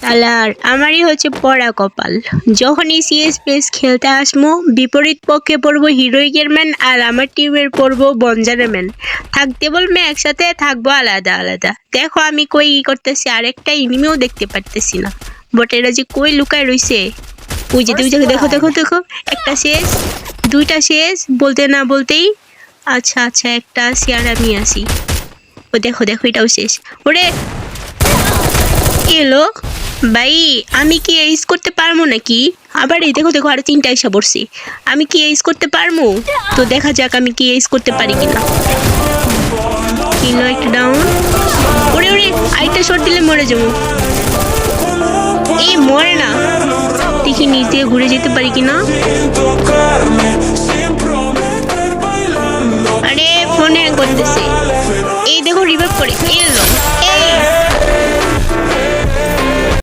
তালার আমারই হচ্ছে পড়া কপাল। যখনই সিএস পেস খেলতে আসবো বিপরীত পক্ষে পড়বো হিরোইকের ম্যান আর আমার টিমের পড়বো বঞ্জারের ম্যান। থাকতে বলবে একসাথে, থাকবো আলাদা আলাদা। দেখো আমি কই ই করতেছি, আরেকটা ইনিমেও দেখতে পারতেছি না। বটেরা যে কই লুকায় রইছে। ওই যে দেখো দেখো দেখো, একটা শেষ, দুইটা শেষ বলতে না বলতেই। আচ্ছা আচ্ছা একটা আসি আর আমি আসি। ও দেখো দেখো এটাও শেষ। ওরে এলো ভাই, আমি কি এইস করতে পারবো নাকি? আবার এই দেখো দেখো আরো 3টা এসে পড়ছি। আমি কি এইস করতে পারবো? তো দেখা যাক আমি কি এইস করতে পারি কিনা। কিলো একটা ডাউন। ওরে ওরে আরেকটা শট দিলে মরে যাবো। এই মরে না, দেখি নিচ দিয়ে ঘুরে যেতে পারি কিনা। আরে ফোনে করতেছে। এই দেখো রিভাইভ করে এলো। এই